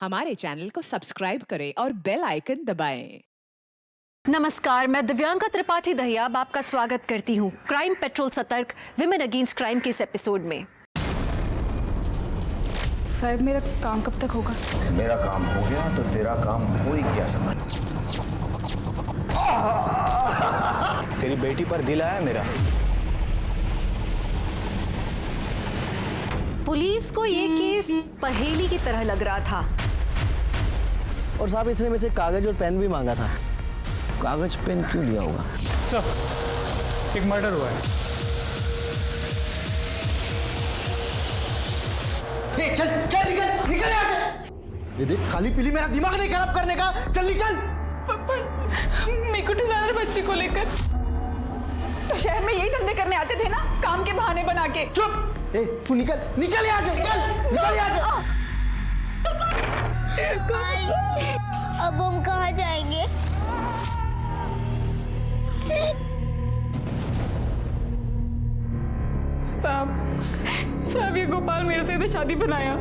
हमारे चैनल को सब्सक्राइब करें और बेल आइकन दबाएं। नमस्कार, मैं दिव्यांका त्रिपाठी दहिया अब आपका स्वागत करती हूँ क्राइम पेट्रोल सतर्क विमेन अगेंस्ट क्राइम के इस एपिसोड में। साहब मेरा काम कब तक होगा? मेरा काम हो गया तो तेरा काम हो ही गया समझ। तेरी बेटी पर दिल आया मेरा। पुलिस को ये केस पहेली की तरह लग रहा था। और साहब इसने मुझसे कागज और पेन भी मांगा था। कागज पेन क्यों लिया होगा? सर, एक मर्डर हुआ है। चल चल निकल निकल यहाँ से। ये देख खाली पीली मेरा दिमाग नहीं खराब करने का। चल निकल। मेरे को डिजाइनर बच्ची को लेकर तो शहर में यही धंधे करने आते थे ना, काम के बहाने बना के। चुप। ए तू निकल निकल यहाँ से, निकल निकल यहाँ से। अब हम कहाँ जाएंगे? साहब ये गोपाल मेरे से तो शादी बनाया।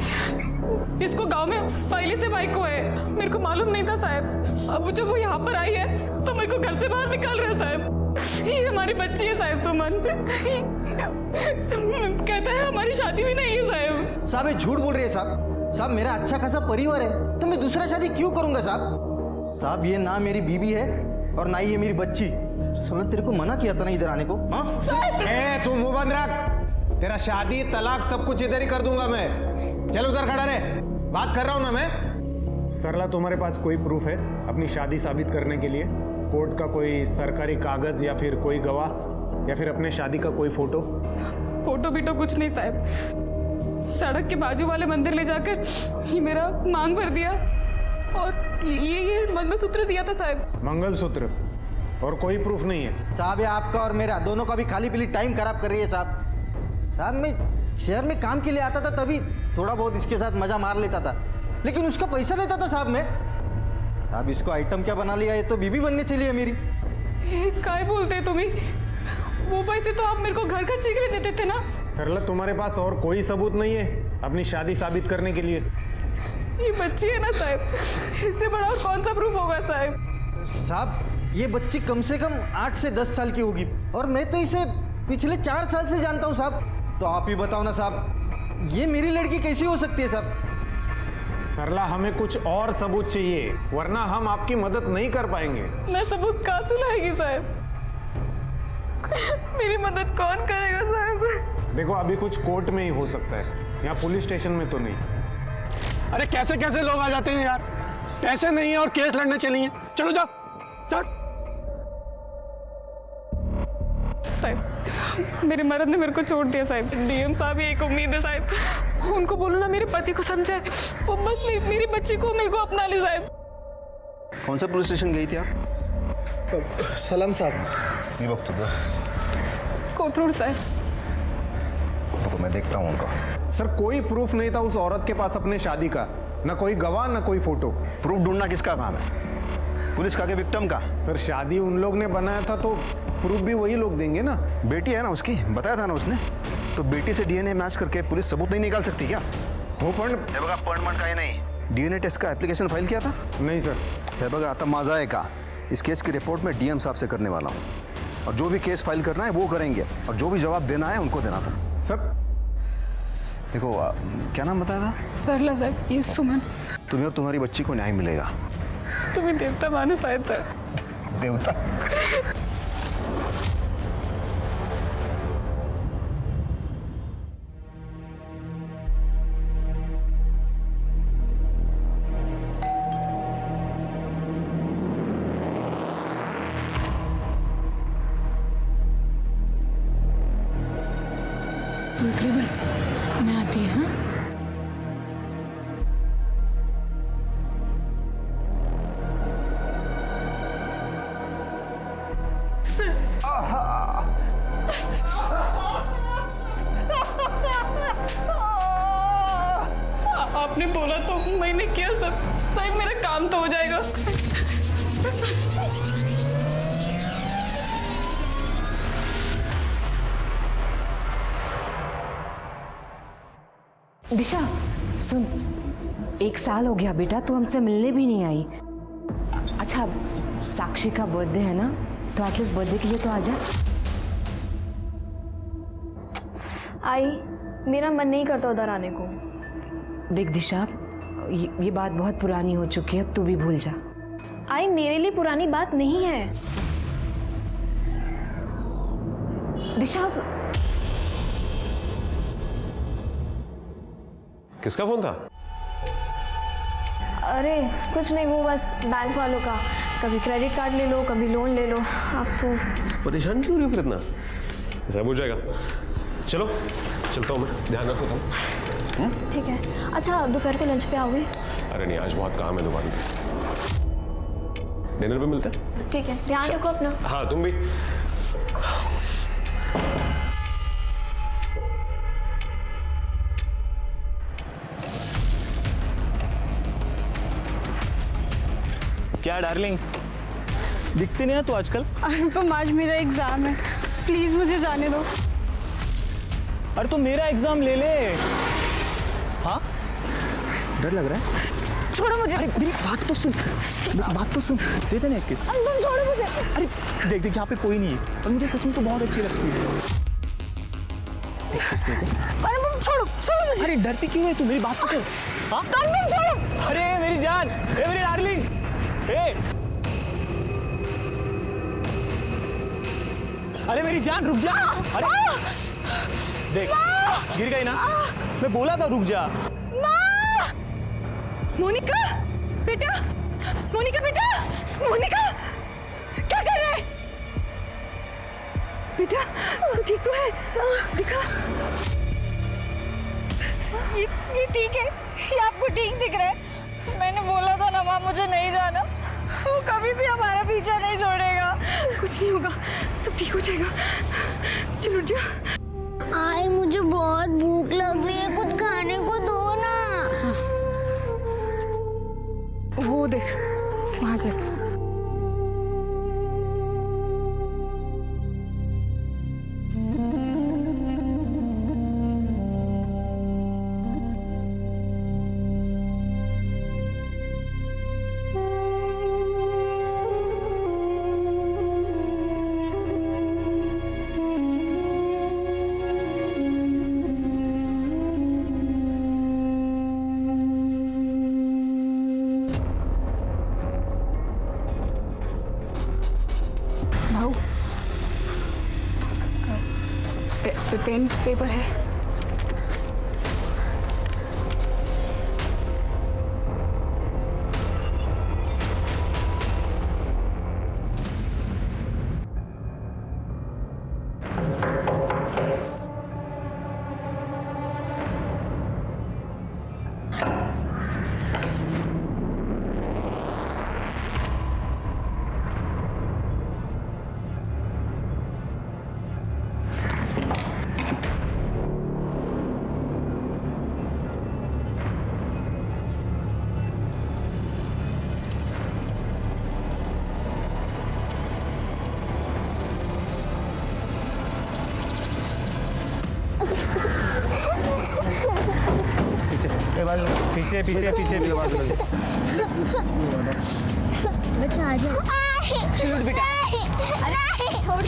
इसको गांव में पहले से बाइक को है, मेरे को मालूम नहीं था साहब। अब जब वो यहाँ पर आई है तो मेरे को घर से बाहर निकाल रहा है साहब। ये हमारी बच्ची है साहब, सुमन। कहता है हमारी शादी भी नहीं है साहब। साहब ये झूठ बोल रही है साहब। साहब मेरा अच्छा खासा परिवार है तो मैं दूसरा शादी क्यों करूंगा साहब? साहब ये ना मेरी बीवी है और ना ही ये मेरी बच्ची। साला तेरे को मना किया था ना इधर आने को। हाँ तू मुंह बंद रख। तेरा शादी तलाक सब कुछ इधर ही कर दूंगा मैं। चल उधर खड़ा रहे, बात कर रहा हूं ना मैं। सरला तुम्हारे पास कोई प्रूफ है अपनी शादी साबित करने के लिए? कोर्ट का कोई सरकारी कागज या फिर कोई गवाह या फिर अपने शादी का कोई फोटो? फोटो बीटो कुछ नहीं साहब। सड़क के बाजू वाले मंदिर ले जाकर ये मेरा मांग भर दिया और ये मंगलसूत्र दिया था साहब। मंगलसूत्र और कोई प्रूफ नहीं है? साहब ये आपका और मेरा दोनों का भी खाली पीली टाइम खराब कर रही है साहब। साहब मैं शहर में काम के लिए आता था तभी थोड़ा बहुत इसके साथ मजा मार लेता था, लेकिन उसका पैसा लेता था साहब मैं। साहब इसको आइटम क्या बना लिया, ये तो बीबी बनने चली है मेरी। काय बोलते हैं तुम्ही? वो पैसे तो आप मेरे को घर खर्चे के लिए देते थे ना। सरला तुम्हारे पास और कोई सबूत नहीं है अपनी शादी साबित करने के लिए? ये बच्ची है ना साहब, इससे बड़ा और कौन सा प्रूफ होगा साहब? साहब ये बच्ची कम से कम 8 से 10 साल की होगी और मैं तो इसे पिछले 4 साल से जानता हूँ साहब। तो आप ही बताओ ना साहब, ये मेरी लड़की कैसी हो सकती है साहब? सरला हमें कुछ और सबूत चाहिए वरना हम आपकी मदद नहीं कर पाएंगे। मैं सबूत कहाँ से लाएगी साहब? मेरी मदद कौन करेगा साहब? देखो अभी कुछ कोर्ट में ही हो सकता है, यहाँ पुलिस स्टेशन में तो नहीं। अरे कैसे कैसे लोग आ जाते हैं यार। पैसे नहीं है और केस लड़ने चली हैं। चलो जाओ जाओ। साहब मेरे मर्द ने मेरे को छोड़ दिया साहब। डीएम साहब ये एक उम्मीद है साहब, उनको बोलो ना मेरे पति को समझाए, वो बस मेरी बच्ची को मेरे को अपना ले साहब। कौन सा पुलिस स्टेशन गई थी आप? सलाम साहब। ये वक्त दो। कोथरूड साहब। रुको मैं देखता हूँ उनका। सर कोई प्रूफ नहीं था उस औरत के पास अपने शादी का, ना कोई गवाह ना कोई फोटो। प्रूफ ढूंढना किसका काम है? पुलिस का के विक्टिम का? सर शादी उन लोग ने बनाया था तो प्रूफ भी वही लोग देंगे ना। बेटी है ना उसकी, बताया था ना उसने। तो बेटी से डीएनए मैच करके पुलिस सबूत नहीं निकाल सकती क्या? हो पण पण का ही नहीं, डीएनए टेस्ट का एप्लीकेशन फाइल किया था? नहीं सर। है बगा आता मजा है का। इस केस की रिपोर्ट में डीएम साहब से करने वाला हूँ और जो भी केस फाइल करना है वो करेंगे और जो भी जवाब देना है उनको देना था। सर देखो क्या नाम बताया था? सरला साहब, ये सुमन। तुम्हें और तुम्हारी बच्ची को न्याय मिलेगा। तुम्हें देवता मानो शायद साहब। देवता? बस मैं आती है। हाँ आपने बोला तो मैंने किया सब। साहब मेरा काम तो हो जाएगा। दिशा सुन, 1 साल हो गया बेटा, तू हमसे मिलने भी नहीं आई। अच्छा साक्षी का बर्थडे है ना, तो एटलीस्ट बर्थडे के लिए तो आ जा। आई मेरा मन नहीं करता उधर आने को। देख दिशा, ये बात बहुत पुरानी हो चुकी है, अब तू भी भूल जा। आई मेरे लिए पुरानी बात नहीं है। दिशा किसका फोन था? अरे कुछ नहीं, वो बस बैंक वालों का। कभी क्रेडिट कार्ड ले लो, कभी लोन ले लो। आप तो परेशान क्यों हो रही हो फिर इतना? सब हो जाएगा। चलो चलता हूँ मैं, ध्यान रखो तुम। ठीक है। अच्छा दोपहर के लंच पे आओगे? अरे नहीं, आज बहुत काम है दुकान पे। डिनर पे मिलते हैं। ठीक है, ध्यान रखो अपना। हाँ तुम भी। क्या डार्लिंग, दिखती नहीं है तू आजकल? अनुपम आज मेरा एग्जाम है, प्लीज मुझे जाने दो। अरे तो मेरा एग्जाम ले ले। हाँ डर लग रहा है? छोड़ो मुझे। अरे मेरी बात तो सुन, बात तो सुन, दे देना एक किस। अनुपम छोड़ो मुझे। अरे देख देख यहाँ पे कोई नहीं है और मुझे सच में तो बहुत अच्छी लगती है। एक किस दे दे। अनुपम छोड़ो छोड़ो मुझे। अरे डरती क्यों है तू, मेरी बात तो सुन। हाँ अनुपम छोड़ो। अरे मेरी जान, ए मेरी डार्लिंग, ए अरे मेरी जान रुक जा। अरे देख गिर गई ना, मैं बोला था रुक जा। मोनिका बेटा, मोनिका बेटा, मोनिका क्या कर रहे हैं बेटा? तू ठीक तो है? दिखा। ये ठीक है, ये आपको ठीक दिख रहा है? मैंने बोला था ना माँ, मुझे नहीं जाना। वो कभी भी हमारा पीछा नहीं छोड़ेगा। कुछ नहीं होगा, सब ठीक हो जाएगा। चलो जा। आई मुझे बहुत भूख लग रही है, कुछ खाने को दो ना। वो देख वहां से। भाऊ पेन पेपर है। पीछे पीछे पीछे बचा जाओ। छोड़ बेटा। अरे छोड़।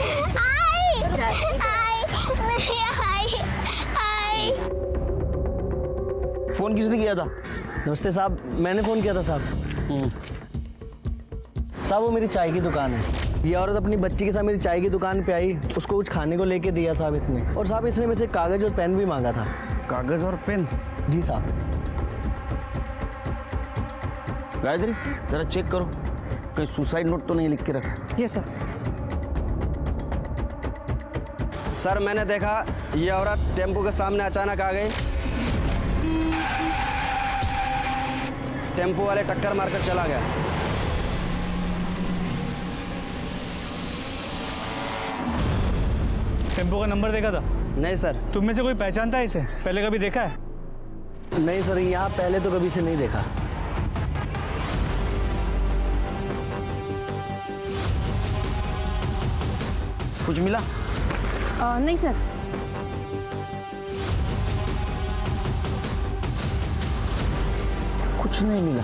फोन किसने किया था? नमस्ते साहब, मैंने फोन किया था साहब। साहब वो मेरी चाय की दुकान है। ये औरत अपनी बच्ची के साथ मेरी चाय की दुकान पे आई, उसको कुछ खाने को लेके दिया साहब इसने, और साहब इसने मेरे से कागज और पेन भी मांगा था। कागज और पेन? जी साहब। गायत्री जरा चेक करो, कहीं सुसाइड नोट तो नहीं लिख के रखा। Yes sir. सर मैंने देखा ये औरत टेम्पो के सामने अचानक आ गई, टेम्पो वाले टक्कर मारकर चला गया। टेम्पो का नंबर देखा था? नहीं सर। तुम में से कोई पहचानता है इसे? पहले कभी देखा है? नहीं सर, यहाँ पहले तो कभी से नहीं देखा। कुछ मिला? नहीं सर। कुछ नहीं मिला।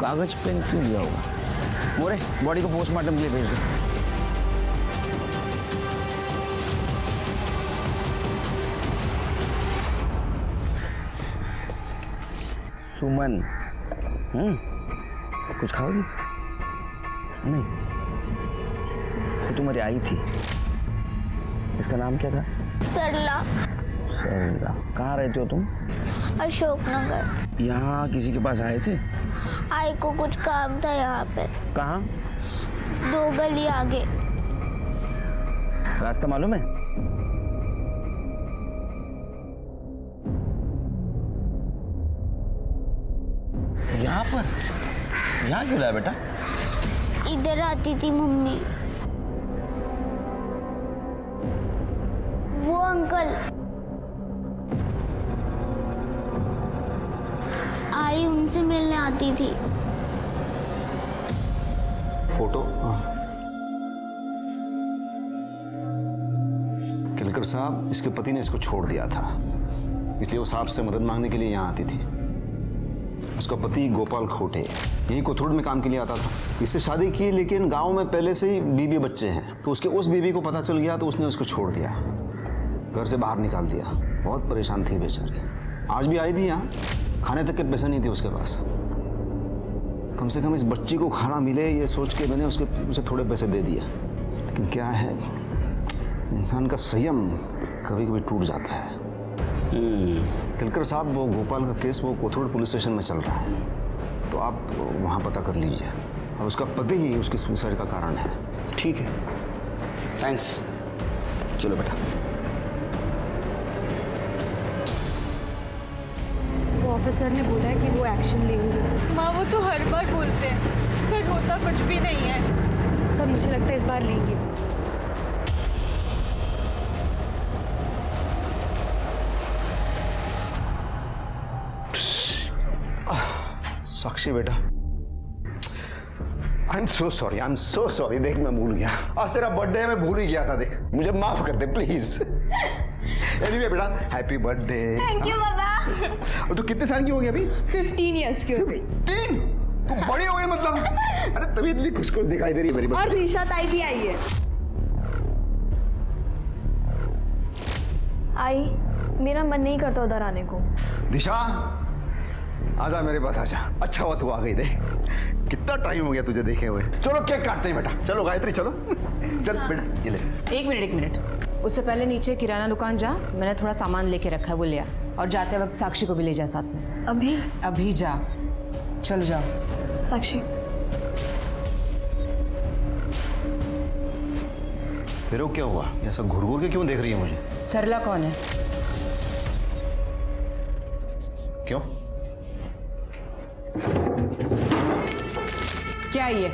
कागज पेन क्यों लिया होगा? मोरे, बॉडी को पोस्टमार्टम के लिए भेज दो। सुमन, कुछ खाओगी? नहीं, वो तुम्हारी आई थी, इसका नाम क्या था? सरला। सरला। कहाँ रहते हो तुम? अशोकनगर। यहाँ किसी के पास आए थे? आई को कुछ काम था यहाँ पे। कहाँ? 2 गली आगे। रास्ता मालूम है? यहाँ पर? यहाँ क्यों लाया बेटा? इधर आती थी मम्मी। वो अंकल आई उनसे मिलने आती थी। फोटो? केलकर साहब, इसके पति ने इसको छोड़ दिया था, इसलिए वो साहब से मदद मांगने के लिए यहाँ आती थी। उसका पति गोपाल खोटे यही कोथरूड में काम के लिए आता था। इससे शादी की, लेकिन गांव में पहले से ही बीवी बच्चे हैं, तो उसके उस बीवी को पता चल गया तो उसने उसको छोड़ दिया, घर से बाहर निकाल दिया। बहुत परेशान थी बेचारी। आज भी आई थी यहाँ, खाने तक के पैसे नहीं थे उसके पास। कम से कम इस बच्ची को खाना मिले ये सोच के मैंने उसे थोड़े पैसे दे दिए। लेकिन क्या है, इंसान का संयम कभी कभी टूट जाता है। केलकर साहब, वो गोपाल का केस वो कोथरूड पुलिस स्टेशन में चल रहा है, तो आप वहाँ पता कर लीजिए। और उसका पति ही उसकी सुसाइड का कारण है। ठीक है, थैंक्स। चलो बेटा। वो ऑफिसर ने बोला है कि वो एक्शन लेंगे। माँ वो तो हर बार बोलते हैं पर होता कुछ भी नहीं है। पर मुझे लगता है इस बार लेंगे। साक्षी बेटा, आई एम सो सॉरी। देख, मैं भूल गया, आज तेरा बर्थडे है, मैं भूल ही गया था। देख, मुझे माफ कर दे प्लीज। एनीवे बेटा, हैप्पी बर्थडे। थैंक यू बाबा। और तू कितने साल की हो गई अभी? 15 इयर्स की हो गई। 15? तू बड़ी हो गई मतलब? अरे तभी इतनी खुश दिखाई दे रही है मेरी बच्ची। और दिशा ताई भी आई है। आई, मेरा मन नहीं करता उधर आने को। दिशा, आजा मेरे पास, आजा। अच्छा हुआ तू आ गई। देख, कितना टाइम हो गया तुझे देखे हुए। चलो केक काटते हैं बेटा। चलो गायत्री, चलो। चल बेटा, ये ले। एक मिनट, उससे पहले नीचे किराना दुकान जा, मैंने थोड़ा सामान लेके रखा है, वो ले आ। और जाते वक्त साक्षी को भी ले जा साथ में। अभी जा, चलो जाओ। साक्षी, फिर वो क्या हुआ? ऐसा घूर घूर के क्यों देख रही है मुझे? सरला कौन है? क्यों? क्या ये?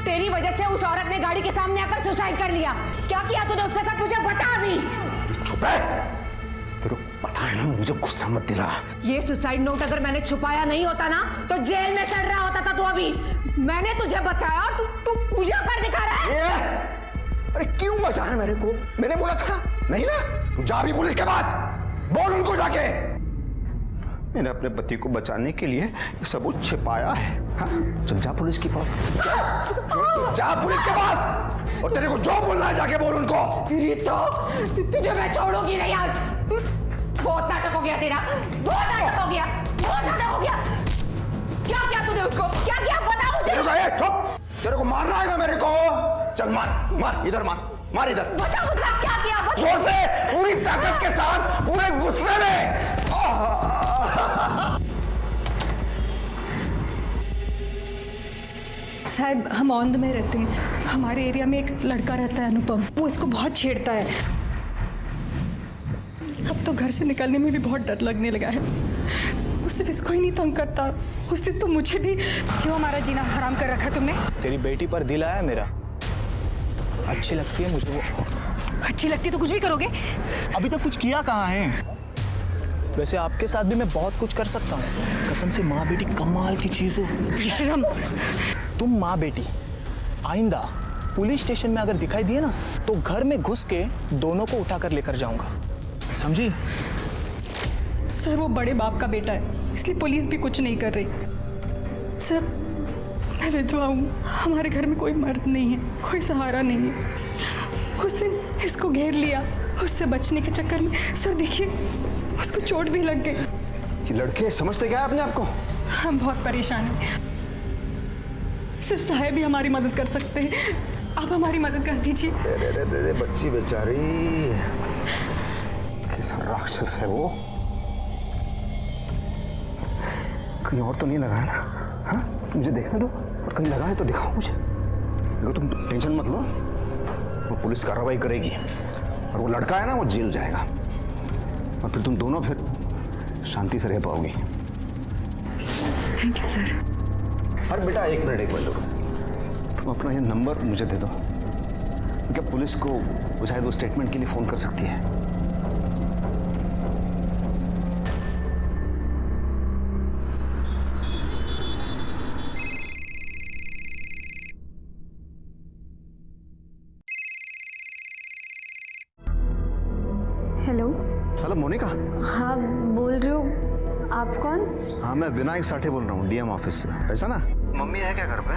तेरी वजह से उस औरत ने गाड़ी के सामने आकर सुसाइड कर लिया। क्या किया तूने उसके साथ, मुझे बता अभी। चुप है। तेरे को पता है ना, मुझे गुस्सा मत दिला। ये सुसाइड नोट अगर मैंने छुपाया नहीं होता ना, तो जेल में सड़ रहा होता था तू अभी। मैंने तुझे बताया और तू मुझे कर दिखा रहा है। अरे क्यों बचाया मेरे को? मैंने बोला था नहीं ना? तू जा भी पुलिस के पास, बोल उनको जाके। मैंने अपने पति को बचाने के लिए ये सबूत छिपाया है। हाँ? चल जा पुलिस के पास, जा पुलिस के पास, और तेरे को जो बोलना है जाके बोल उनको। तुझे मैं छोड़ूंगी नहीं आज। बहुत नाटक हो गया तेरा, बहुत नाटक हो गया। क्या किया तूने उसको? क्या किया बता मुझे। चुप, तेरे को मारना है ना मेरे को? चल मार, इधर मार इधर। बता मुझे क्या किया? जोर से, पूरी ताकत के साथ, पूरे गुस्से में। साहब, हम औंध में रहते हैं। हमारे एरिया में एक लड़का रहता है अनुपम, वो इसको बहुत छेड़ता है। अब तो घर से निकलने में भी बहुत डर लगने लगा है। वो सिर्फ इसको ही नहीं तंग करता, उस दिन तो मुझे भी। क्यों हमारा जीना हराम कर रखा तुमने? तेरी बेटी पर दिल आया मेरा, अच्छी लगती है मुझे वो। अच्छी लगती तो कुछ भी करोगे। अभी तक कुछ किया कहाँ है? वैसे आपके साथ भी मैं बहुत कुछ कर सकता हूँ। कसम से माँ बेटी कमाल की चीज हो। तुम माँ बेटी आइंदा पुलिस स्टेशन में अगर दिखाई दिए ना, तो घर में घुस के दोनों को उठाकर लेकर जाऊंगा, समझी? सर वो बड़े बाप का बेटा है, इसलिए पुलिस भी कुछ नहीं कर रही। सर मैं विधवा हूँ, हमारे घर में कोई मर्द नहीं है, कोई सहारा नहीं है। उस दिन इसको घेर लिया, उससे बचने के चक्कर में सर देखिए उसको चोट भी लग गई। ये लड़के समझते क्या है अपने आप को? हम बहुत परेशान हैं, सिर्फ साहब ही हमारी मदद कर सकते हैं, आप हमारी मदद कर दीजिए। अरे बच्ची बेचारी, कैसा राक्षस है वो। कहीं और तो नहीं लगा है ना? हाँ, मुझे देखने दो, और कहीं लगा है तो दिखाओ मुझे। देखो तुम टेंशन मत लो, वो पुलिस कार्रवाई करेगी और वो लड़का है ना वो जेल जाएगा, और फिर तुम दोनों फिर शांति से रह पाओगी। Thank you sir. अरे बेटा एक मिनट तुम अपना ये नंबर मुझे दे दो, क्या पुलिस को शायद वो स्टेटमेंट के लिए फोन कर सकती है। हेलो। हेलो मोनिका। हाँ बोल रहे हो, आप कौन? हाँ मैं विनायक साठे बोल रहा हूँ डीएम ऑफिस से। ऐसा ना, मम्मी है क्या घर पे?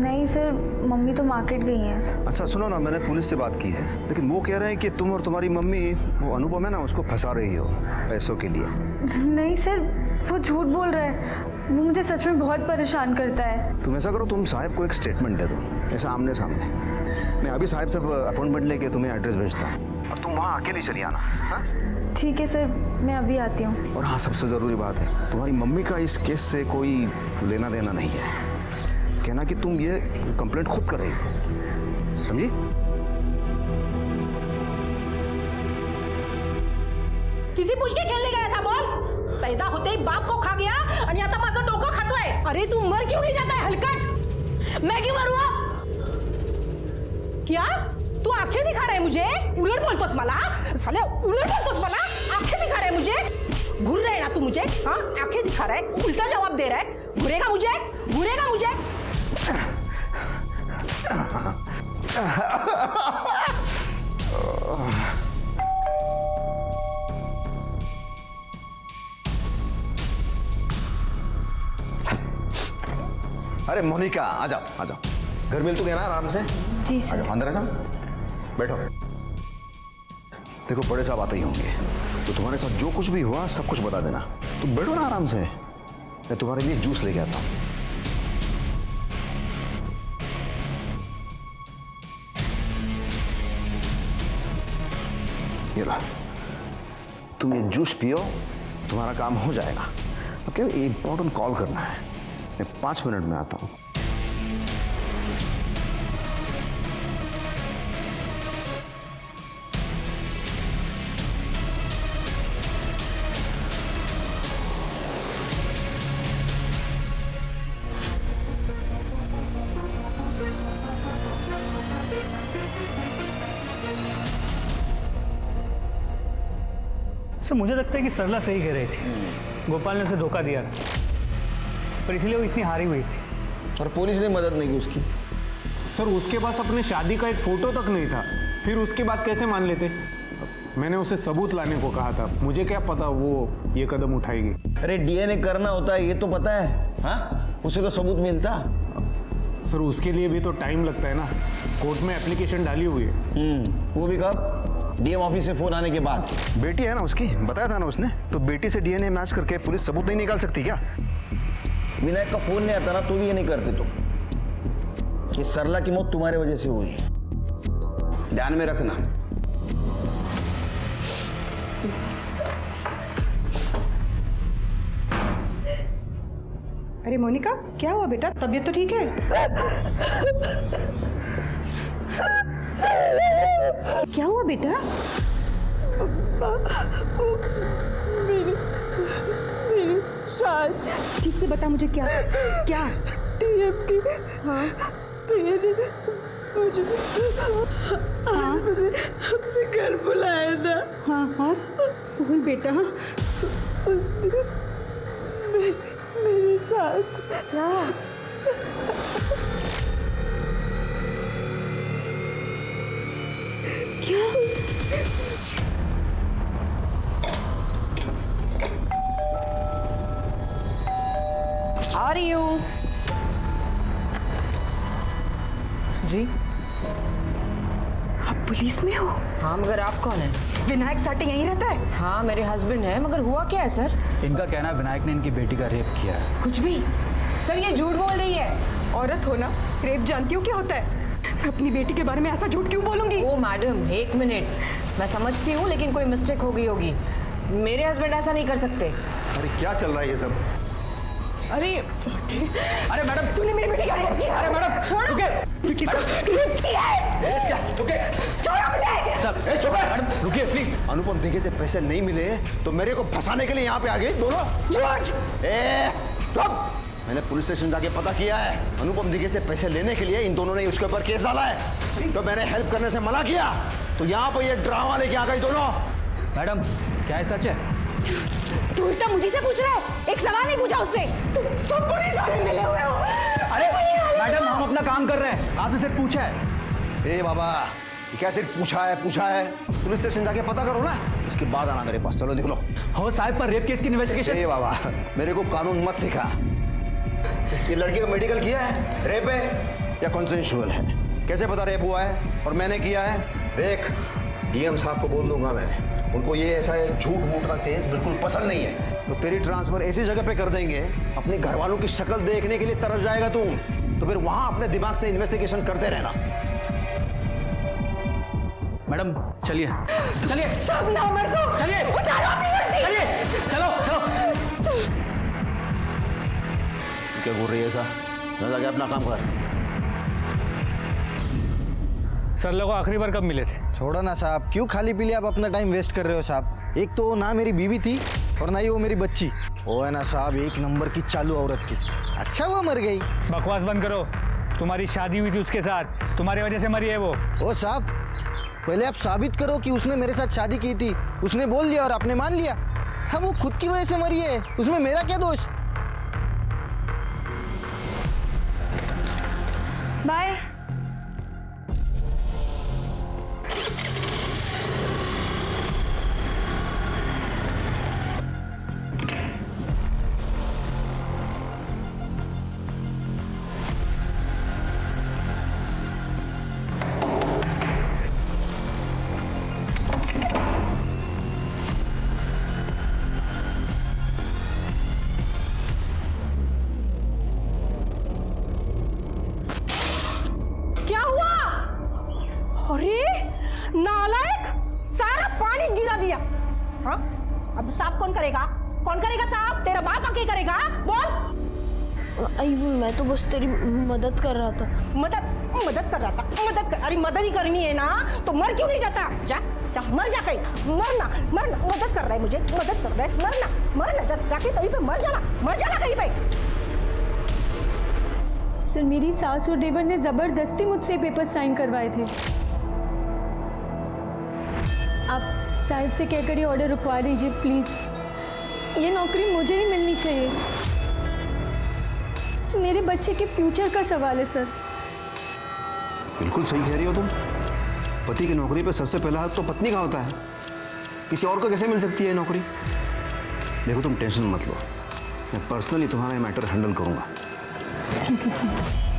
नहीं सर, मम्मी तो मार्केट गई हैं। अच्छा सुनो ना, मैंने पुलिस से बात की है, लेकिन वो कह रहे हैं कि तुम और तुम्हारी मम्मी वो अनुपम है ना उसको फंसा रही हो पैसों के लिए। नहीं सर, वो झूठ बोल रहा है, वो मुझे सच में बहुत परेशान करता है। तुम ऐसा करो, तुम साहब को एक स्टेटमेंट दे दो, ऐसा आमने सामने। मैं अभी साहब से अपॉइंटमेंट लेके तुम्हें एड्रेस भेजता हूँ और तुम वहाँ अकेली चली आना। हाँ ठीक है सर, मैं अभी आती हूँ। और हाँ सबसे ज़रूरी बात है, तुम्हारी मम्मी का इस केस से कोई लेना देना नहीं है। कहना कि तुम ये कंप्लेंट खुद कर रही हो, समझी? किसी पूछ के खेलने गया था बोल? पैदा होते ही बाप को खा गया आणि आता माझं डोकं खातोय। अरे तू मर क्यों नहीं जाता है हलकट? मैं क्यों मरूं? क्या तू आंखें दिखा रहा है मुझे? उलट बोलतोस मला? साले उलट बोलतोस मला? आंखें दिखा रहा है मुझे? घूर रहा है ना तू मुझे? हाँ आंखें दिखा रहा है, उल्टा जवाब दे रहा है। घूरेगा मुझे? घूरेगा मुझे? अरे मोनिका आ जाओ आ जाओ, घर मिल तो गया ना आराम से? जी आ सर। जाओ अंदर आ जाओ, बैठो। देखो बड़े साहब आते ही होंगे, तो तुम्हारे साथ जो कुछ भी हुआ सब कुछ बता देना। तुम बैठो ना आराम से, मैं तुम्हारे लिए जूस लेके आता हूँ। ये लो, तुम ये जूस पियो, तुम्हारा काम हो जाएगा। ओके, इंपॉर्टेंट कॉल करना है, मैं 5 मिनट में आता हूँ। सर मुझे लगता है कि सरला सही कह रही थी, गोपाल ने उसे धोखा दिया पर इसलिए वो इतनी हारी हुई थी। और पुलिस ने मदद नहीं की उसकी। सर उसके पास अपने शादी का एक फोटो तक नहीं था, फिर उसकी बात कैसे मान लेते? मैंने उसे सबूत लाने को कहा था, मुझे क्या पता वो ये कदम उठाएगी। अरे डीएनए करना होता है ये तो पता है। हाँ उसे तो सबूत मिलता। सर उसके लिए भी तो टाइम लगता है ना, कोर्ट में एप्लीकेशन डाली हुई है। वो भी कब? डीएम ऑफिस से फोन आने के बाद। बेटी है ना उसकी, बताया था ना उसने, तो बेटी से डीएनए मैच करके पुलिस सबूत नहीं निकाल सकती क्या? विनायक का फोन नहीं आता ना तो भी ये नहीं करते तुम। कि सरला की मौत तुम्हारे वजह से हुई, ध्यान में रखना। अरे मोनिका क्या हुआ बेटा, तबीयत तो ठीक है? क्या हुआ बेटा? मेरी सास। ठीक से बता मुझे, क्या क्या? डीएम की हाँ मुझे हाँ अपने घर बुलाया था। हाँ हाँ बोल बेटा। मेरे साथ क्या? क्या? Are you? जी आप पुलिस में हो? हाँ, मगर आप कौन है? विनायक साटे यहीं रहता है? हाँ, मेरे हस्बैंड है, मगर हुआ क्या है सर? इनका कहना है विनायक ने इनकी बेटी का रेप किया है। कुछ भी सर, ये झूठ बोल रही है। औरत हो ना, रेप जानती हो क्या होता है? मैं अपनी बेटी के बारे में ऐसा झूठ क्यों बोलूंगी? ओ मैडम, एक मिनट, मैं समझती हूँ, लेकिन कोई मिस्टेक हो गई होगी। मेरे हस्बैंड ऐसा नहीं कर सकते। अरे क्या चल रहा है ये सब? अरे मैडम, तूने मेरी बेटी का रेप किया? अरे मैडम, छोड़ो। रेप किया है? छोड़ो मुझे। चल, चुप है मैडम, रुकिए प्लीज। अनुपम दिघे से पैसे नहीं मिले तो मेरे को फंसाने के लिए यहाँ पे आ गई दोनों। चुप! मैंने पुलिस स्टेशन जाके पता किया है, अनुपम दिघे से पैसे लेने के लिए इन दोनों ने उसके ऊपर केस डाला है। तो मैंने हेल्प करने से मना किया, तो यहाँ पे ये ड्रामा लेके आ गई दोनों। मैडम, क्या है सच है? तू इतना मुझे से पूछ रहा है? एक सवाल नहीं पूछा उससे। तुम सब पुलिस वाले मिले हुए हो। अरे मैडम, हम अपना काम कर रहे हैं, आपसे सिर्फ पूछा है। ए बाबा, क्या सिर्फ पूछा है? पुलिस स्टेशन जाके पता करो ना, उसके बाद आना मेरे पास। चलो देख लो। हो साहब, पर रेप केस की इन्वेस्टिगेशन। ए बाबा, मेरे को कानून मत सिखा। ये लड़की का मेडिकल किया है, रेप है या कॉन्सेंशुअल है? कैसे पता रेप हुआ है और मैंने किया है? देख, डीएम साहब को बोल दूंगा मैं, उनको ये ऐसा झूठ मूठ का केस बिल्कुल पसंद नहीं है। तो तेरी ट्रांसफर ऐसी जगह पे कर देंगे, अपने घर वालों की शक्ल देखने के लिए तरस जाएगा तू। तो फिर वहां अपने दिमाग से इन्वेस्टिगेशन करते रहना। मैडम चलिए चलिए, सब नामर्द दो। चलिए उतारो अपनी वर्दी। चलिए, चलो चलो। क्या बोल रही है ऐसा? ना जाके अपना काम कर। सर लोग आखिरी बार कब मिले थे? छोड़ो ना साहब, क्यों खाली पीली आप अपना टाइम वेस्ट कर रहे हो साहब? एक तो वो ना मेरी बीवी थी और ना ही वो मेरी बच्ची। वो है ना साहब, एक नंबर की चालू औरत थी। अच्छा वो मर गई। बकवास बंद करो। तुम्हारी शादी हुई थी उसके साथ, तुम्हारी वजह से मरी है वो। ओ साहब, पहले आप साबित करो कि उसने मेरे साथ शादी की थी। उसने बोल लिया और आपने मान लिया। हाँ, वो खुद की वजह से मरी है, उसमें मेरा क्या दोष? बाय। क्या हुआ? अरे नालायक, सारा पानी गिरा दिया। हाँ, अब साफ कौन करेगा? कौन करेगा साफ? तेरा बाप आके करेगा? बोल। अय्यूर, मैं तो बस तेरी मदद कर रहा था। मदद कर रहा था? अरे मदद ही करनी है ना, तो मर क्यों नहीं जाता? जा जा, मर जा कहीं। मरना, मदद कर रहा है मुझे, मदद कर रहा है। मरना जाके कहीं पे मर जाना कहीं पे। सर, मेरी सास और देवर ने जबरदस्ती मुझसे पेपर साइन करवाए थे। आप साहिब से कहकर ये ऑर्डर रुकवा लीजिए प्लीज। ये नौकरी मुझे ही मिलनी चाहिए। मेरे बच्चे के फ्यूचर का सवाल है सर। बिल्कुल सही कह रही हो तुम। पति की नौकरी पे सबसे पहला हक तो पत्नी का होता है। किसी और को कैसे मिल सकती है नौकरी? देखो, तुम टेंशन मत लो, मैं पर्सनली तुम्हारा मैटर हैंडल करूंगा। Thank you sir.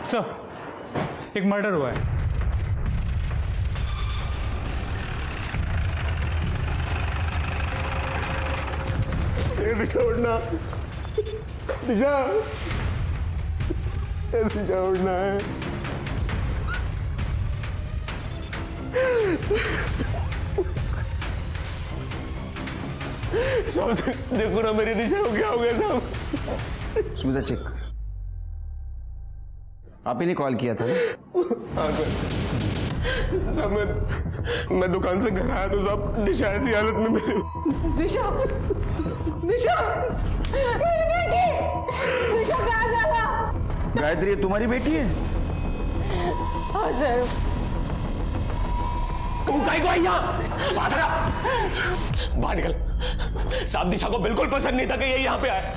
सर, एक मर्डर हुआ है। दिशा उड़ना, दिशा उड़ना है। साहब देखो ना, मेरी दिशा को क्या हो गया साहब? सुविधा चेक। आप ही ने कॉल किया था ना? हाँ सर। साहब मैं दुकान से घर आया तो साहब दिशा ऐसी हालत में मिली। दिशा, मेरी बेटी। दिशा कहाँ जाला? गायत्री, ये तुम्हारी बेटी है? हाँ सर। तू काहे को आई यहाँ? बाहर निकल। साहब दिशा को बिल्कुल पसंद नहीं था कि ये यहाँ पे आए।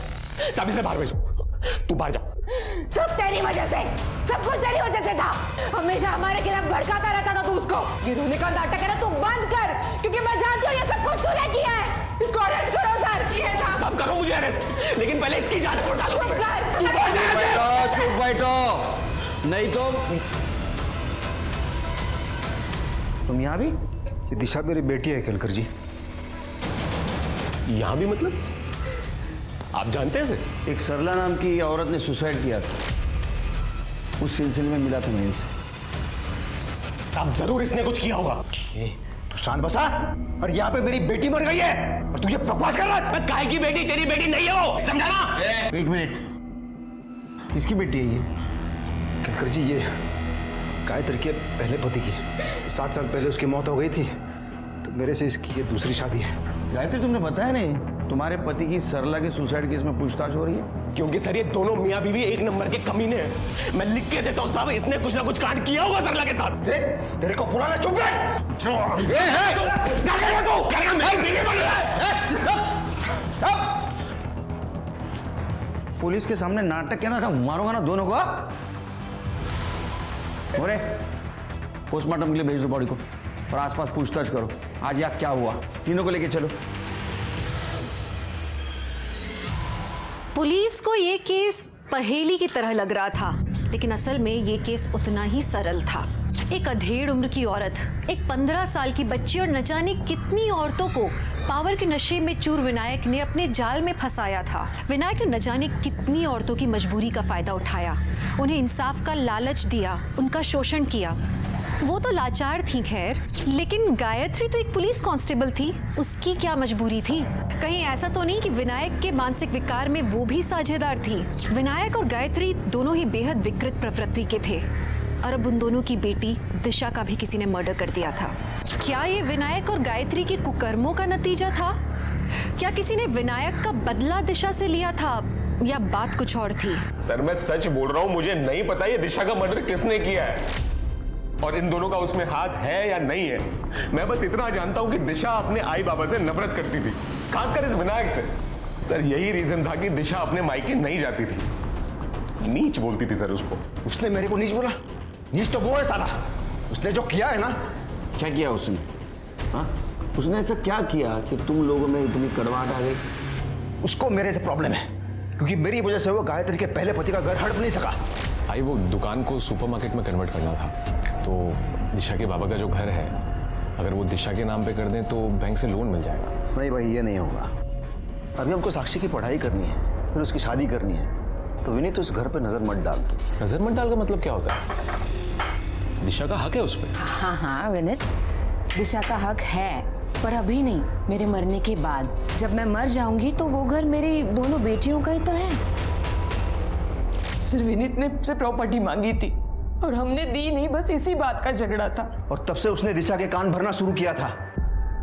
साहब इसे बाहर भेजो। तू बाहर जा। सब तेरी वजह से, सब कुछ तेरी वजह से था। हमेशा हमारे खिलाफ भड़काता रहता था तू उसको। ये रोने का नाटक है ना तू बंद कर, क्योंकि मैं जानती हूँ ये सब कुछ तूने किया है। इसको अरेस्ट करो सर। सब करो मुझे अरेस्ट, लेकिन पहले इसकी जांच पड़ताल करो। चुप बैठो, नहीं तो तुम यहाँ भी। ये दिशा मेरी बेटी है केलकर जी। यहां भी मतलब? आप जानते हैं इसे? एक सरला नाम की औरत ने सुसाइड किया था, उस सिलसिले में मिला था मैं इसे। सब जरूर इसने कुछ किया होगा। तू शांत बसा। और यहाँ पे मेरी बेटी मर गई है और तुझे बकवास कर रहा है। काय की बेटी? तेरी बेटी नहीं है वो, समझा ना? एक मिनट, किसकी बेटी है ये? केलकर जी ये गायत्री के पहले पति की 7 साल पहले उसकी मौत हो गई थी, तो मेरे से इसकी ये दूसरी शादी है। गायत्री तुमने बताया नहीं, तुम्हारे पति की सरला के सुसाइड केस में पूछताछ हो रही है? क्योंकि सर ये दोनों मियां बीवी एक नंबर के कमीने हैं। मैं लिख के देता हूँ साहब, इसने कुछ ना कुछ कांड किया होगा सरला के साथ। तेरे को पुराना चुप पुलिस के सामने नाटक क्या ना, सब मारूंगा ना दोनों को। अरे पोस्टमार्टम के लिए भेज दो बॉडी को और आसपास पूछताछ करो। आज यहाँ क्या हुआ, तीनों को लेके चलो। पुलिस को ये केस पहेली की तरह लग रहा था, लेकिन असल में ये केस उतना ही सरल था। एक अधेड़ उम्र की औरत, एक 15 साल की बच्ची और न जाने कितनी औरतों को पावर के नशे में चूर विनायक ने अपने जाल में फंसाया था। विनायक ने न जाने कितनी औरतों की मजबूरी का फायदा उठाया, उन्हें इंसाफ का लालच दिया, उनका शोषण किया। वो तो लाचार थी खैर, लेकिन गायत्री तो एक पुलिस कांस्टेबल थी, उसकी क्या मजबूरी थी? कहीं ऐसा तो नहीं कि विनायक के मानसिक विकार में वो भी साझेदार थी? विनायक और गायत्री दोनों ही बेहद विकृत प्रवृत्ति के थे और अब उन दोनों की बेटी दिशा का भी किसी ने मर्डर कर दिया था। क्या ये विनायक और गायत्री के कुकर्मों का नतीजा था? क्या किसी ने विनायक का बदला दिशा से लिया था या बात कुछ और थी? सर मैं सच बोल रहा हूँ, मुझे नहीं पता ये दिशा का मर्डर किसने किया है और इन दोनों का उसमें हाथ है या नहीं है। मैं बस इतना जानता हूं कि दिशा अपने आई बाबा से नफरत करती थी, खासकर इस विनायक से। सर यही रीजन था कि दिशा अपने मायके नहीं जाती थी। नीच बोलती थी सर उसको। उसने मेरे को नीच बोला? नीच तो वो है साला, उसने जो किया है ना। क्या किया उसने? हाँ, उसने ऐसा क्या किया कि तुम लोगों में इतनी कड़वाहट आ गई? उसको मेरे से प्रॉब्लम है, क्योंकि मेरी वजह से वो गायत्री के पहले पति का घर हड़प नहीं सका। भाई वो दुकान को सुपरमार्केट में कन्वर्ट करना था, तो दिशा के बाबा का जो घर है, अगर वो दिशा के नाम पे कर दें तो बैंक से लोन मिल जाएगा। नहीं भाई, ये नहीं होगा। अभी हमको साक्षी की पढ़ाई करनी है, फिर उसकी शादी करनी है, तो विनीत उस घर पे नजर मत डाल। तो नजर मत डाल का मतलब क्या होता है? दिशा का हक है उस पर। हाँ हाँ विनीत, दिशा का हक है, पर अभी नहीं, मेरे मरने के बाद। जब मैं मर जाऊंगी तो वो घर मेरी दोनों बेटियों का ही तो है। सिर्फ विनीत ने मुझसे प्रॉपर्टी मांगी थी और हमने दी नहीं, बस इसी बात का झगड़ा था। और तब से उसने दिशा के कान भरना शुरू किया था।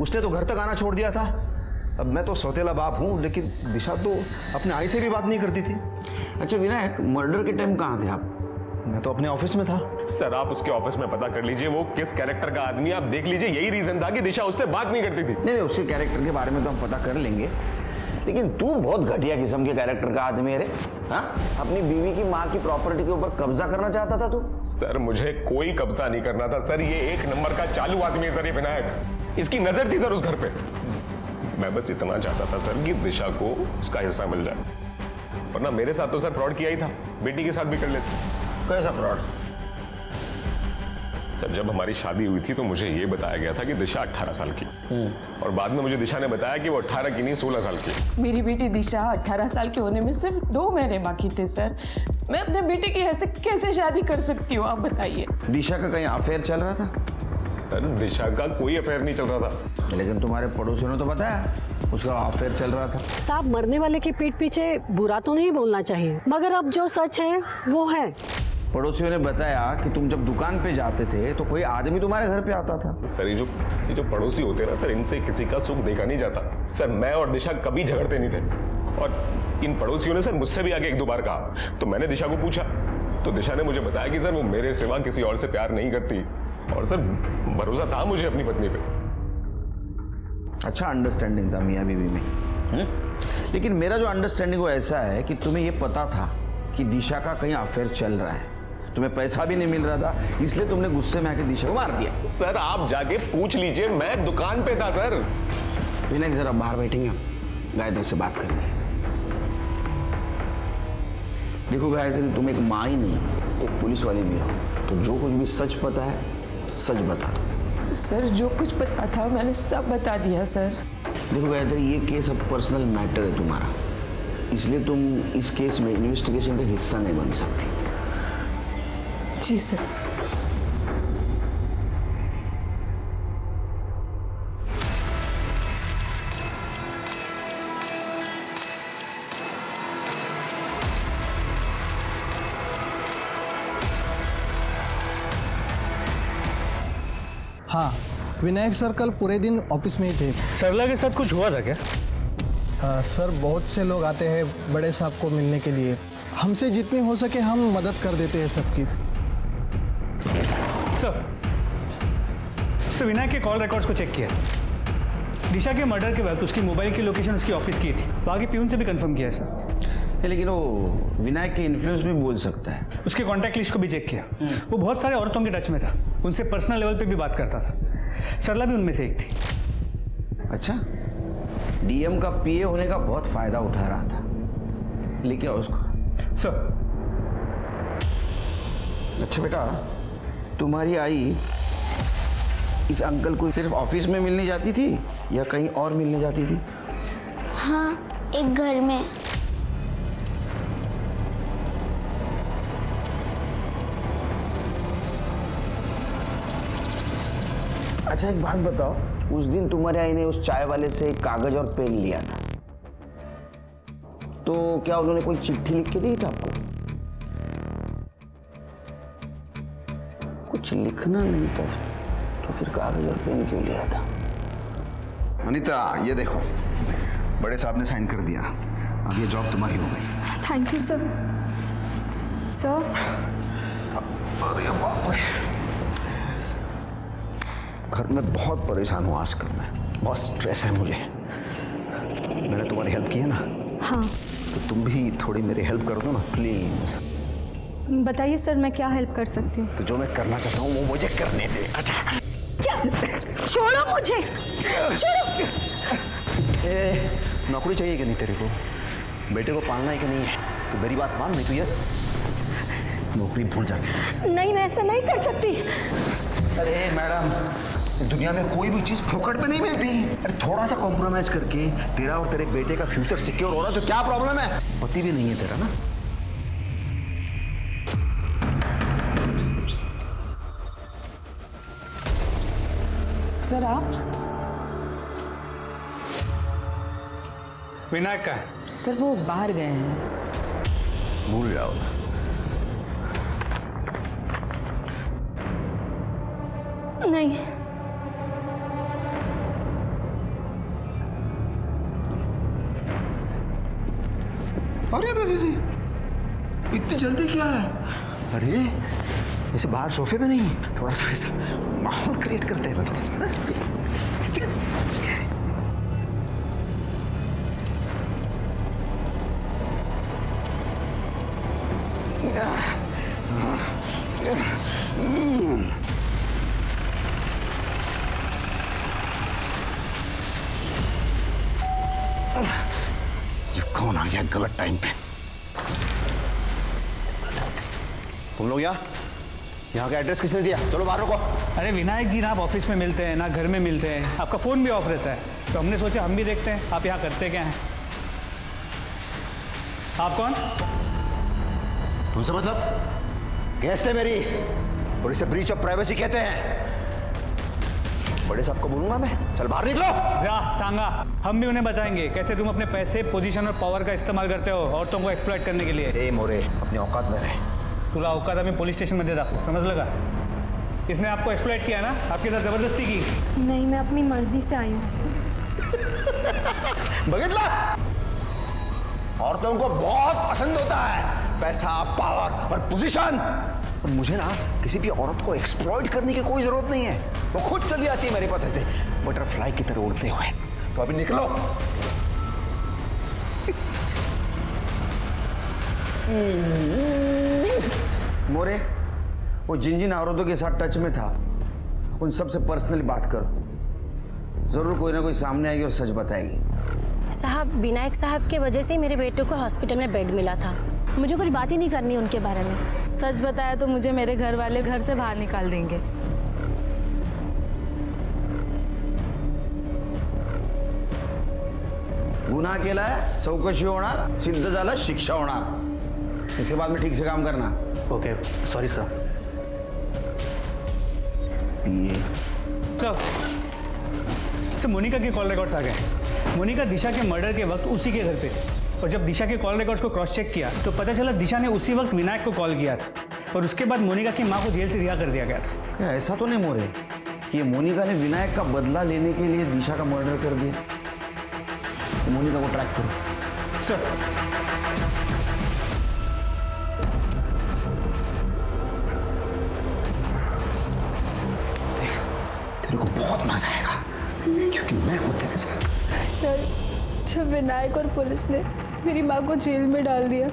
उसने तो घर तक आना छोड़ दिया था। अब मैं तो सौतेला बाप हूँ, लेकिन दिशा तो अपने आई से भी बात नहीं करती थी। अच्छा विनायक, मर्डर के टाइम कहाँ थे आप? मैं तो अपने ऑफिस में था। सर आप उसके ऑफिस में पता कर लीजिए वो किस कैरेक्टर का आदमी है, आप देख लीजिए। यही रीजन था कि दिशा उससे बात नहीं करती थी। नहीं, उसके कैरेक्टर के बारे में तो हम पता कर लेंगे, लेकिन तू बहुत घटिया किस्म के कैरेक्टर का आदमी है रे। हाँ, अपनी बीवी की माँ की प्रॉपर्टी के ऊपर कब्जा करना चाहता था तू? सर मुझे कोई कब्जा नहीं करना था सर, ये एक नंबर का चालू आदमी है सर ये विनायक। इसकी नजर थी सर उस घर पे। मैं बस इतना चाहता था सर कि दिशा को उसका हिस्सा मिल जाए, वरना मेरे साथ तो सर फ्रॉड किया ही था, बेटी के साथ भी कर लेते। कैसा फ्रॉड? सर जब हमारी शादी हुई थी तो मुझे ये बताया गया था कि दिशा 18 साल की, और बाद में मुझे दिशा ने बताया कि वो 18 की नहीं 16 साल की। मेरी बेटी दिशा 18 साल के होने में सिर्फ 2 महीने बाकी थे सर। मैं अपने बेटे की ऐसे कैसे शादी कर सकती हूँ, आप बताइए। दिशा का कहीं अफेयर चल रहा था? सर दिशा का कोई अफेयर नहीं चल रहा था। लेकिन तुम्हारे पड़ोसियों ने तो बताया उसका अफेयर चल रहा था। साहब, मरने वाले की पीठ पीछे बुरा तो नहीं बोलना चाहिए, मगर अब जो सच है वो है। पड़ोसियों ने बताया कि तुम जब दुकान पे जाते थे तो कोई आदमी तुम्हारे घर पे आता था। सर ये जो पड़ोसी होते हैं ना सर, इनसे किसी का सुख देखा नहीं जाता। सर मैं और दिशा कभी झगड़ते नहीं थे, और इन पड़ोसियों ने सर मुझसे भी आगे 1-2 बार कहा। तो मैंने दिशा को पूछा तो दिशा ने मुझे बताया कि सर वो मेरे सिवा किसी और से प्यार नहीं करती, और सर भरोसा था मुझे अपनी पत्नी पे। अच्छा अंडरस्टैंडिंग था मियां बीवी में। लेकिन मेरा जो अंडरस्टैंडिंग वो ऐसा है कि तुम्हें ये पता था कि दिशा का कहीं अफेयर चल रहा है। तुम्हें पैसा भी नहीं मिल रहा था, इसलिए तुमने गुस्से में आके दिशा को मार दिया। सर आप जाके पूछ लीजिए, मैं दुकान पे था सर। विनायक जरा बाहर बैठेंगे, गायत्री से बात करनी है। देखो गायत्री, तुम एक माँ ही नहीं, एक पुलिस वाली भी हो, तो जो कुछ भी सच पता है सच बता दो। सर जो कुछ पता था मैंने सब बता दिया सर। देखो गायत्री, ये केस अब पर्सनल मैटर है तुम्हारा, इसलिए तुम इस केस में इन्वेस्टिगेशन का हिस्सा नहीं बन सकती। जी सर। हाँ, विनायक सर कल पूरे दिन ऑफिस में ही थे। सरला के साथ कुछ हुआ था क्या? सर बहुत से लोग आते हैं बड़े साहब को मिलने के लिए, हमसे जितनी हो सके हम मदद कर देते हैं सबकी। सर विनायक के कॉल रिकॉर्ड्स को चेक किया। दिशा के मर्डर के वक्त उसकी मोबाइल की लोकेशन उसकी ऑफिस की थी, बाकी प्यून से भी कंफर्म किया है सर। लेकिन वो विनायक के इन्फ्लुएंस भी बोल सकता है। उसके कॉन्टैक्ट लिस्ट को भी चेक किया, वो बहुत सारे औरतों के टच में था, उनसे पर्सनल लेवल पे भी बात करता था। सरला भी उनमें से एक थी। अच्छा, डीएम का पीए होने का बहुत फायदा उठा रहा था, लेकिन उसको। सर अच्छा बेटा, तुम्हारी आई इस अंकल को सिर्फ ऑफिस में मिलने जाती थी या कहीं और मिलने जाती थी? हाँ, एक घर में। अच्छा एक बात बताओ, उस दिन तुम्हारे आई ने उस चाय वाले से कागज और पेन लिया था, तो क्या उन्होंने कोई चिट्ठी लिख के दी था आपको? कुछ लिखना नहीं था तो फिर कागज और पेन क्यों लिया था? अनीता ये देखो, बड़े साहब ने साइन कर दिया, अब ये जॉब तुम्हारी हो गई। Thank you sir. सर अरे बाप रे, घर में बहुत परेशान हूँ आजकल मैं, बहुत स्ट्रेस है मुझे। मैंने तुम्हारी हेल्प की है ना? हाँ। तो तुम भी थोड़ी मेरी हेल्प कर दो ना प्लीज। बताइए सर, मैं क्या हेल्प कर सकती हूँ? तो जो मैं करना चाहता हूँ वो मुझे करने दे। अच्छा क्या? छोड़ो मुझे, छोड़ो। नौकरी चाहिए कि नहीं तेरे को? बेटे को पालना है कि नहीं है? तो मेरी बात मान, नहीं तो ये नौकरी भूल जा। नहीं, मैं ऐसा नहीं कर सकती। अरे मैडम, इस दुनिया में कोई भी चीज फोकट पे नहीं मिलती। अरे थोड़ा सा कॉम्प्रोमाइज करके तेरा और तेरे बेटे का फ्यूचर सिक्योर हो रहा है तो क्या प्रॉब्लम है? पति भी नहीं है तेरा ना? सर आप? विनायक का है सर, वो बाहर गए हैं। भूल जाओ। नहीं। अरे अरे अरे, इतनी जल्दी क्या है? अरे ऐसे बाहर सोफे पे नहीं, थोड़ा सा ऐसा माहौल क्रिएट करते हैं ना, थोड़ा सा ना। ये कौन आ गया गलत टाइम पे? तुम लोग यहाँ का एड्रेस किसने दिया? चलो बाहर रुको। अरे विनायक जी ना आप ऑफिस में मिलते हैं ना घर में मिलते हैं, आपका फोन भी ऑफ रहता है, तो हमने सोचा हम भी देखते हैं आप यहाँ करते क्या हैं। आप कौन? तुमसे मतलब? गेस्ट है मेरी, और इसे ब्रीच ऑफ प्राइवेसी कहते हैं। बड़े साहब को बोलूंगा मैं, चल बाहर निकलो। जा सांगा, हम भी उन्हें बताएंगे कैसे तुम अपने पैसे, पोजीशन और पावर का इस्तेमाल करते हो औरतों को एक्सप्लॉइट करने के लिए। ए मोरे, अपनी औकात में रहे। तुला औकात हमें पुलिस स्टेशन में दे दाखव, समझ लगा? इसने आपको एक्सप्लॉइट किया ना, आपके साथ जबरदस्ती की? नहीं, मैं अपनी मर्जी से आई हूँ। बघितला, औरतों को बहुत पसंद होता है पैसा, पावर और पोजीशन। और मुझे ना किसी भी औरत को एक्सप्लॉइट करने की कोई जरूरत नहीं है, वो खुद चली आती है मेरे पास ऐसे बटरफ्लाई की तरह उड़ते हुए। तो अभी निकलो। मोरे, वो जिन जिन औरतों के साथ टच में था उन सबसे पर्सनली बात करो। जरूर कोई ना कोई सामने आएगी और सच बताएगी। साहब, विनायक साहब के वजह से ही मेरे बेटे को हॉस्पिटल में बेड मिला था। मुझे कुछ बात ही नहीं करनी उनके बारे में। सच बताया तो मुझे मेरे घर वाले घर से बाहर निकाल देंगे। गुन्हा केलाय, चौकशी होणार, सिद्ध झालं, शिक्षा होणार। इसके बाद में ठीक से काम करना। Okay, sorry sir. ये सर, मोनिका के कॉल रिकॉर्ड्स आ गए। मोनिका दिशा के मर्डर के वक्त उसी के घर पे थी, और जब दिशा के कॉल रिकॉर्ड्स को क्रॉस चेक किया तो पता चला दिशा ने उसी वक्त विनायक को कॉल किया था, और उसके बाद मोनिका की मां को जेल से रिहा कर दिया गया था। क्या ऐसा तो नहीं मोरे कि मोनिका ने विनायक का बदला लेने के लिए दिशा का मर्डर कर दिया? तो मोनिका को ट्रैक करो। सर, तेरे को बहुत मजा आएगा क्योंकि मैं हूं तेरे साथ। सर, जब विनायक और पुलिस ने मेरी माँ को जेल में डाल दिया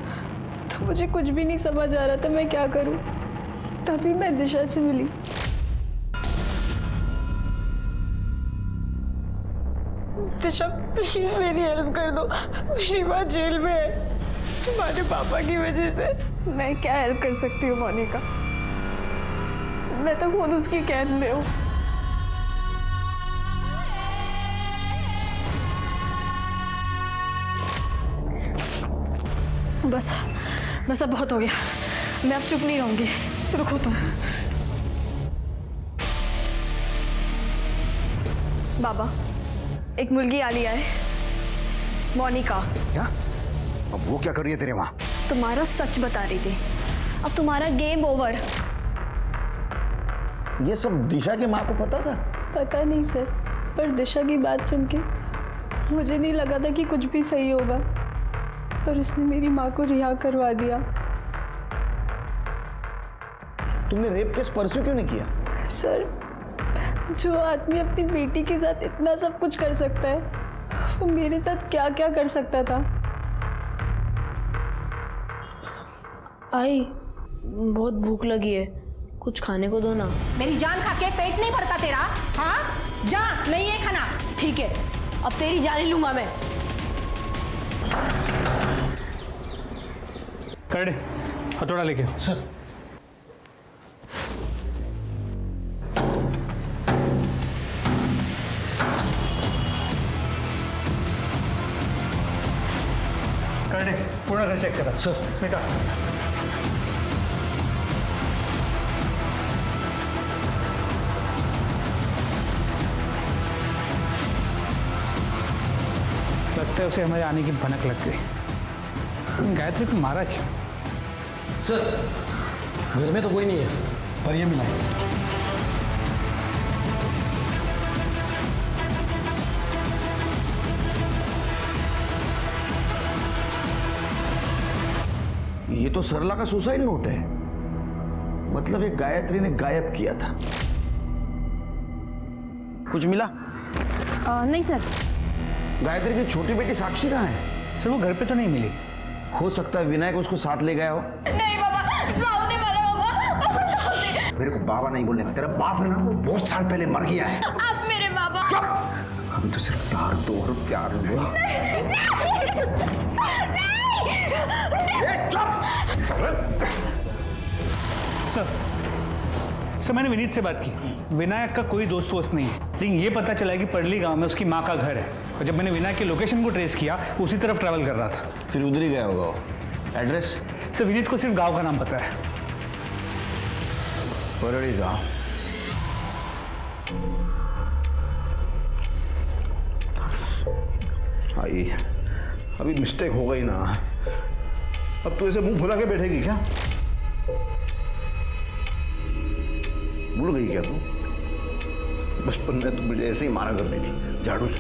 तो मुझे कुछ भी नहीं समझ आ रहा था मैं क्या करूं। तभी मैं दिशा से मिली। दिशा, प्लीज मेरी हेल्प कर दो। मेरी माँ जेल में है तुम्हारे पापा की वजह से। मैं क्या हेल्प कर सकती हूँ मोनिका? मैं तो खुद उसकी कैद में हूँ। बस अब बहुत हो गया। मैं अब चुप नहीं रहूंगी। रुको तुम। बाबा, एक मुलगी आ लिया है, मोनिका। क्या? अब वो क्या कर रही है तेरे वहां? तुम्हारा सच बता रही थी। अब तुम्हारा गेम ओवर। ये सब दिशा की माँ को पता था? पता नहीं सर, पर दिशा की बात सुन के मुझे नहीं लगा था कि कुछ भी सही होगा, पर उसने मेरी माँ को रिहा करवा दिया। तुमने रेप केस परस्यू क्यों नहीं किया? सर, जो आदमी अपनी बेटी के साथ इतना सब कुछ कर सकता है वो मेरे साथ क्या क्या कर सकता था। आई, बहुत भूख लगी है, कुछ खाने को दो ना। मेरी जान खा के पेट नहीं भरता तेरा? हाँ, जा, नहीं है खाना। ठीक है, अब तेरी जान ही लूंगा मैं। कर दे, हथौड़ा लेके। सर, कर दे, पूरा घर चेक करा। सर। स्मिता, लगता है उसे हमारे आने की भनक लग गई। गायत्री को मारा क्यों? सर, घर में तो कोई नहीं है, पर ये मिला है। ये तो सरला का सुसाइड नोट है। मतलब ये गायत्री ने गायब किया था। कुछ मिला? नहीं सर। गायत्री की छोटी बेटी साक्षी कहाँ है? सर, वो घर पे तो नहीं मिली। हो सकता है विनायक उसको साथ ले गया हो। नहीं बाबा, जाओ दे बाबा, जाओ दे। मेरे को बाबा नहीं बोलने का। तेरा बाप है ना, वो बहुत साल पहले मर गया है। आप मेरे बाबा। अभी तो सिर्फ प्यार दो और प्यार हुआ। सर, मैंने विनीत से बात की। विनायक का कोई दोस्त वोस्त नहीं है, लेकिन ये पता चला कि पड़ली गांव में उसकी माँ का घर है, और जब मैंने विनायक की लोकेशन को ट्रेस किया वो उसी तरफ ट्रैवल कर रहा था। फिर उधर ही गया होगा वो। एड्रेस? सर, विनीत को सिर्फ गांव का नाम पता है। परड़ी गांव। आई, अभी मिस्टेक हो गई ना। अब तू ऐसे मुंह फुला के बैठेगी क्या? भूल गई क्या तू? बचपन में तू मुझे ऐसे ही मारा करती थी, झाड़ू से।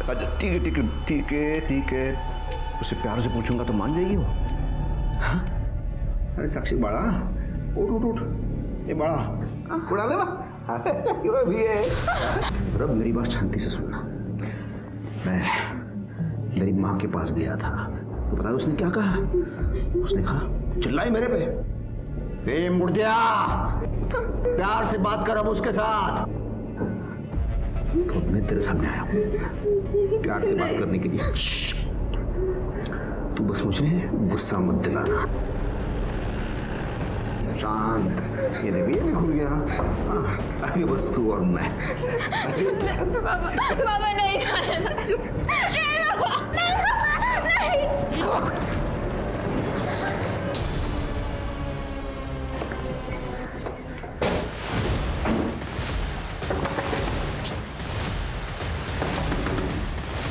अच्छा, ठीक है ठीक है ठीक है ठीक है। उसे प्यार से पूछूंगा तो मान जाएगी वो। हाँ? अरे साक्षी, बाड़ा उठ उठ उठ। ये बाड़ा उड़ा ले ना। भी है। अब मेरी बात शांति से सुनना। मैं मेरी माँ के पास गया था तो पता है उसने क्या कहा? उसने कहा चिल्लाई मेरे पे, ए मुर्दिया प्यार से बात कर अब उसके साथ। तो मैं तेरे सामने आया हूं प्यार से बात करने के लिए। तू बस मुझे गुस्सा मत दिलाना। शांत, ये देखिए भी खुल गया। अभी बस तू और मैं। बाबा नहीं जाने दो। नहीं बाबा, नहीं।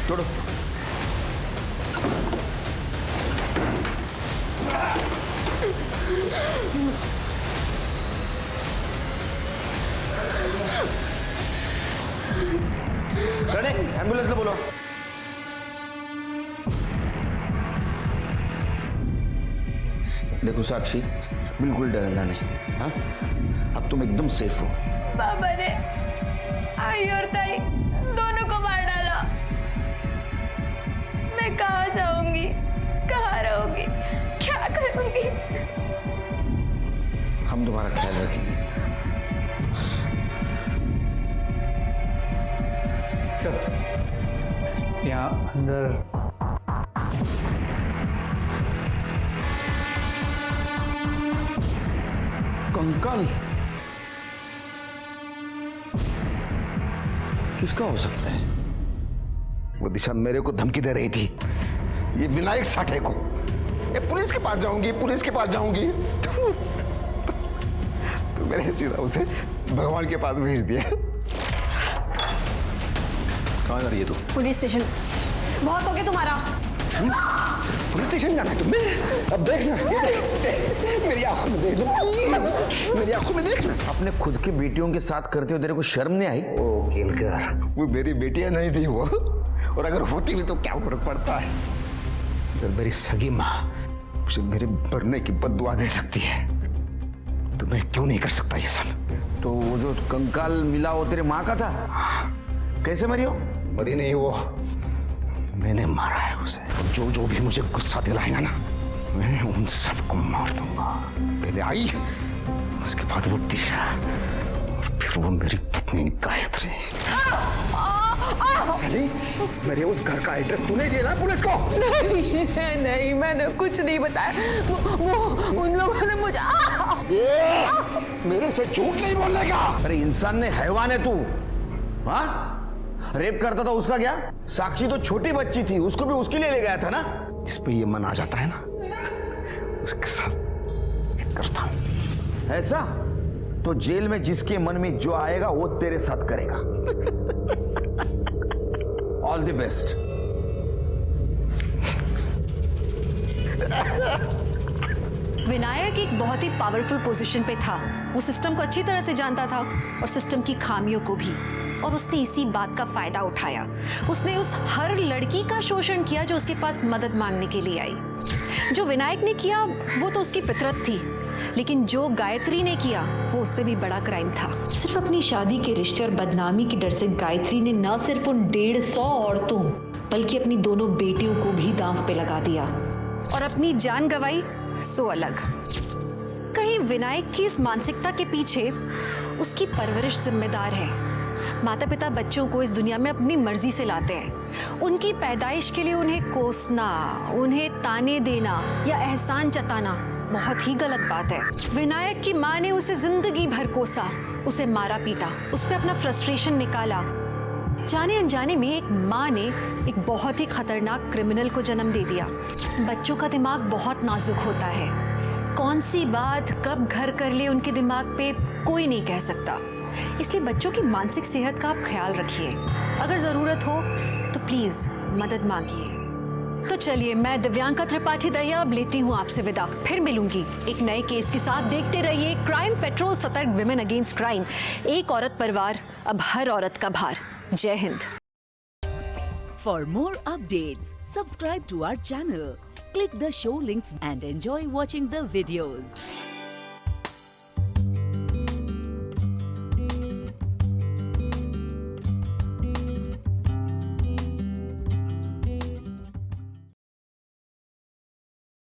छोड़ो। रेडी, एम्बुलेंस से बोलो। देखो साक्षी, बिल्कुल डरना नहीं। हाँ, अब तुम एकदम सेफ हो। बाबा ने आई और ताई दोनों को मार डाला। मैं कहाँ जाऊंगी, कहाँ रहूंगी, क्या करूंगी? हम तुम्हारा ख्याल रखेंगे। सर, यहाँ अंदर कंकाल किसका हो सकता है? वो दिशा मेरे को धमकी दे रही थी, ये विनायक साठे को। ये पुलिस के पास जाऊंगी, पुलिस के पास जाऊंगी। तो मैंने सीधा उसे भगवान के पास भेज दिया। कहाँ जा रही है तू? Police station. बहुत हो गया तुम्हारा। पुलिस स्टेशन जाना है तुम्हें? अब देखना, ये देख, मेरी आंखों में देख लो, मेरी आंखों में देखना। अपने खुद की बेटियों के साथ करते हो तेरे को शर्म नहीं आई? ओ केलकर, वो मेरी बेटियां नहीं थी वो, और अगर होती भी तो क्या फर्क पड़ता है? अगर मेरी सगी माँ उसे मेरे मरने की बद्दुआ दे सकती है तो मैं क्यों नहीं कर सकता ये सब? तो वो जो कंकाल मिला वो तेरे माँ का था? कैसे मरी हो? मरी नहीं वो, मैंने मारा है उसे। जो जो भी मुझे गुस्सा दिलाएगा ना, मैं उन सबको मार दूंगा। पहले आई, उसके बाद वो दिशा, और फिर वो मेरी पत्नी गायत्री। साली, मेरे उस घर का एड्रेस तूने दिया ना पुलिस को? नहीं नहीं, मैंने कुछ नहीं बताया। वो उन लोगों ने मुझे मेरे से झूठ नहीं बोलने का। अरे इंसान ने हैवान है तू। हाँ, रेप करता था उसका क्या? साक्षी तो छोटी बच्ची थी, उसको भी उसके लिए ले गया था ना। इस पे ये मन आ जाता है ना, उसके साथ करता हूं। ऐसा तो जेल में जिसके मन में जो आएगा वो तेरे साथ करेगा। All the best. विनायक एक बहुत ही पावरफुल पोजीशन पे था। वो सिस्टम को अच्छी तरह से जानता था और सिस्टम की खामियों को भी, और उसने इसी बात का फायदा उठाया। उसने उस हर लड़की का शोषण किया जो उसके पास मदद मांगने के लिए आई। जो विनायक ने किया वो तो उसकी फितरत थी, लेकिन जो गायत्री ने किया वो उससे भी बड़ा क्राइम था। सिर्फ अपनी शादी के रिश्ते और बदनामी के डर से गायत्री ने न सिर्फ उन 150 औरतों बल्कि अपनी दोनों बेटियों को भी दांव पे लगा दिया और अपनी जान गंवाई सो अलग। कहीं विनायक की इस मानसिकता के पीछे उसकी परवरिश जिम्मेदार है। माता पिता बच्चों को इस दुनिया में अपनी मर्जी से लाते हैं। उनकी पैदाइश के लिए उन्हें कोसना, उन्हें ताने देना या एहसान जताना बहुत ही गलत बात है। विनायक की माँ ने उसे जिंदगी भर कोसा, उसे मारा पीटा, उस पर अपना फ्रस्ट्रेशन निकाला। जाने अनजाने में एक माँ ने एक बहुत ही खतरनाक क्रिमिनल को जन्म दे दिया। बच्चों का दिमाग बहुत नाजुक होता है, कौन सी बात कब घर कर ले उनके दिमाग पे कोई नहीं कह सकता। इसलिए बच्चों की मानसिक सेहत का आप ख्याल रखिए। अगर जरूरत हो तो प्लीज मदद मांगिए। तो चलिए, मैं दिव्यांका त्रिपाठी दहिया अब लेती हूँ आपसे विदा। फिर मिलूंगी एक नए केस के साथ। देखते रहिए क्राइम पेट्रोल, सतर्क, विमेन अगेंस्ट क्राइम। एक औरत परिवार, अब हर औरत का भार। जय Hind. For more updates, subscribe to our channel, click the show links and enjoy watching the videos.